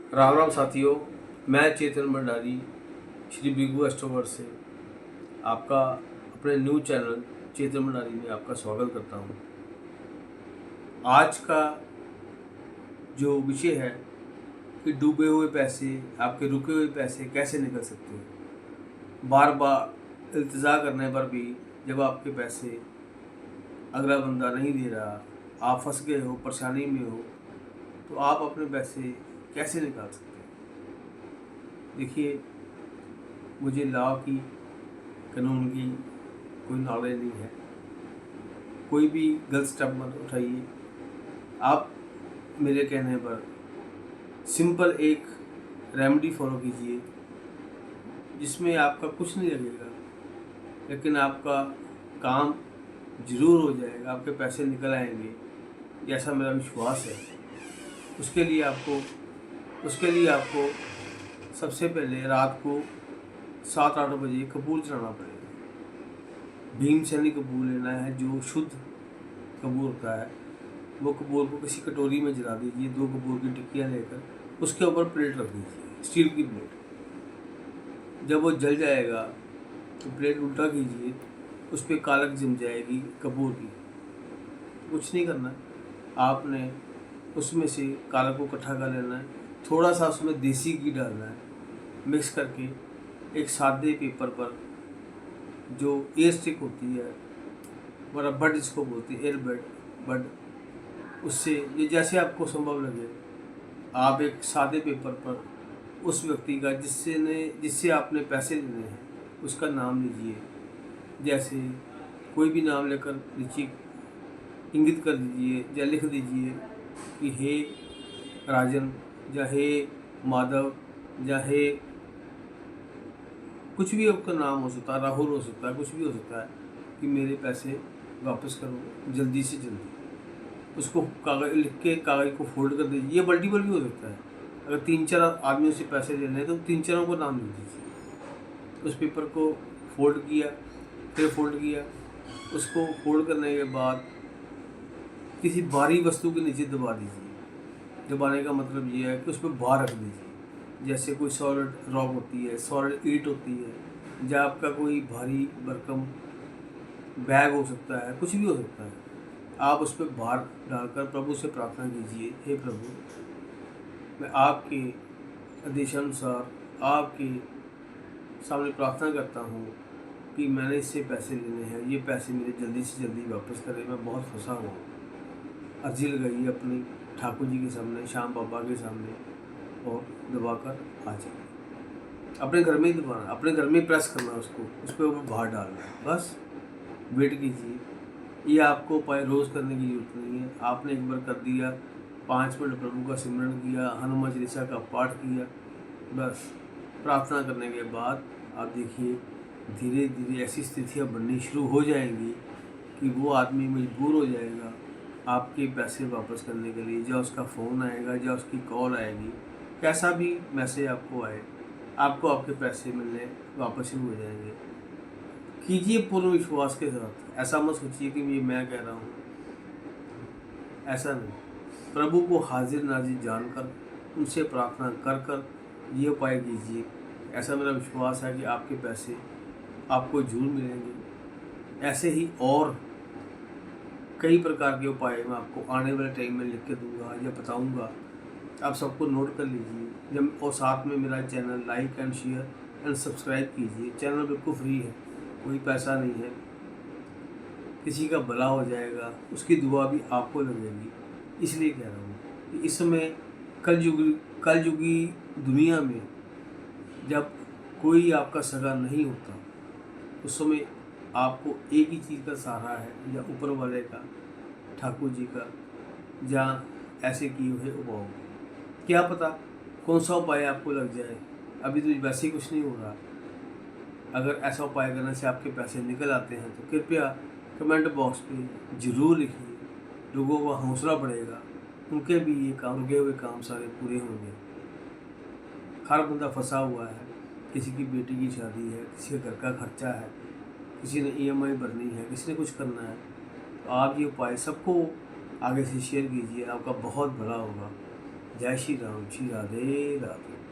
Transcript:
राम राम साथियों, मैं चेतन भंडारी श्री बिगू एस्ट्रोवर्ड से आपका अपने न्यू चैनल चेतन भंडारी में आपका स्वागत करता हूं। आज का जो विषय है कि डूबे हुए पैसे, आपके रुके हुए पैसे कैसे निकल सकते हैं। बार बार इल्तिजा करने पर भी जब आपके पैसे अगला बंदा नहीं दे रहा, आप फंस गए हो, परेशानी में हो, तो आप अपने पैसे कैसे निकाल सकते हैं। देखिए, मुझे लॉ की, कानून की कोई नॉलेज नहीं है। कोई भी गलत स्टेप मत उठाइए। आप मेरे कहने पर सिंपल एक रेमेडी फॉलो कीजिए जिसमें आपका कुछ नहीं लगेगा, लेकिन आपका काम ज़रूर हो जाएगा, आपके पैसे निकल आएंगे, ऐसा मेरा विश्वास है। उसके लिए आपको सबसे पहले रात को 7-8 बजे कपूर चढ़ाना पड़ेगा। भीमसेनी कपूर लेना है, जो शुद्ध कपूर होता है। वो कपूर को किसी कटोरी में जला दीजिए। 2 कपूर की टिक्कियाँ लेकर उसके ऊपर प्लेट रख दीजिए, स्टील की प्लेट। जब वो जल जाएगा तो प्लेट उल्टा कीजिए, उस पर कालक जम जाएगी कपूर की। कुछ नहीं करना, आपने उसमें से कालक को इकट्ठा कर लेना है। थोड़ा सा उसमें देसी घी डालना है, मिक्स करके एक सादे पेपर पर, जो एयर स्टिक होती है, वह बड जिसको बोलते हैं, एयर बड, उससे ये जैसे आपको संभव लगे, आप एक सादे पेपर पर उस व्यक्ति का जिससे आपने पैसे लेने हैं उसका नाम लीजिए। जैसे कोई भी नाम लेकर नीचे इंगित कर दीजिए या लिख दीजिए कि हे राजन, या हे माधव, या हे कुछ भी आपका नाम हो सकता है, राहुल हो सकता है, कुछ भी हो सकता है, कि मेरे पैसे वापस करो जल्दी से जल्दी। उसको कागज़ लिख के कागज़ को फोल्ड कर दीजिए। ये मल्टीपल भी हो सकता है। अगर 3-4 आदमियों से पैसे लेने हैं तो 3-4 को नाम लिख दीजिए। उस पेपर को फोल्ड किया, फिर फोल्ड किया। उसको फोल्ड करने के बाद किसी भारी वस्तु के नीचे दबा दीजिए। दबाने का मतलब ये है कि उस पर भार रख दीजिए। जैसे कोई सॉलिड रॉक होती है, सॉलिड ईंट होती है, या आपका कोई भारी भरकम बैग हो सकता है, कुछ भी हो सकता है। आप उस पर भार डालकर प्रभु से प्रार्थना कीजिए, हे प्रभु, मैं आपके आदेशानुसार आपके सामने प्रार्थना करता हूँ कि मैंने इससे पैसे लेने हैं, ये पैसे मेरे जल्दी से जल्दी वापस करें, मैं बहुत फंसा हुआ हूँ। अर्जी लगाइए अपनी ठाकुर जी के सामने, श्याम बाबा के सामने, और दबाकर आ जाए। अपने घर में ही दबाना, अपने घर में प्रेस करना, उसको उस पर भार डालना है, बस वेट कीजिए। ये आपको उपाय रोज़ करने की जरूरत नहीं है। आपने एक बार कर दिया, 5 मिनट प्रभु का सिमरन किया, हनुमान चालीसा का पाठ किया, बस प्रार्थना करने के बाद आप देखिए धीरे धीरे ऐसी स्थितियाँ बननी शुरू हो जाएंगी कि वो आदमी मजबूर हो जाएगा आपके पैसे वापस करने के लिए। या उसका फ़ोन आएगा, या उसकी कॉल आएगी, कैसा भी मैसेज आपको आए, आपको आपके पैसे मिलने वापस ही हो जाएंगे। कीजिए पूर्ण विश्वास के साथ। ऐसा मत सोचिए कि ये मैं कह रहा हूँ, ऐसा नहीं। प्रभु को हाजिर नाजिर जानकर, उनसे प्रार्थना कर कर ये उपाय कीजिए। ऐसा मेरा विश्वास है कि आपके पैसे आपको जरूर मिलेंगे। ऐसे ही और कई प्रकार के उपाय मैं आपको आने वाले टाइम में लिख के दूंगा या बताऊंगा। आप सबको नोट कर लीजिए जब, और साथ में मेरा channel like and share and subscribe कीजिए। चैनल बिल्कुल फ्री है, कोई पैसा नहीं है। किसी का भला हो जाएगा, उसकी दुआ भी आपको लगेगी। इसलिए कह रहा हूँ कि इस समय कलयुगी दुनिया में जब कोई आपका सगा नहीं होता, उस समय आपको एक ही चीज़ का सहारा है, या ऊपर वाले का, ठाकुर जी का, जहाँ ऐसे किए हुए उपाय। क्या पता कौन सा उपाय आपको लग जाए। अभी तो वैसे ही कुछ नहीं हो रहा। अगर ऐसा उपाय करने से आपके पैसे निकल आते हैं तो कृपया कमेंट बॉक्स पे ज़रूर लिखिए। लोगों को हौसला बढ़ेगा, उनके भी ये काम, रुके हुए काम सारे पूरे होंगे। हर बंदा फंसा हुआ है, किसी की बेटी की शादी है, किसी के घर का खर्चा है, किसी ने EMI भरनी है, किसी ने कुछ करना है। तो आप ये उपाय सबको आगे से शेयर कीजिए, आपका बहुत भला होगा। जय श्री राम, श्री राधे राधे।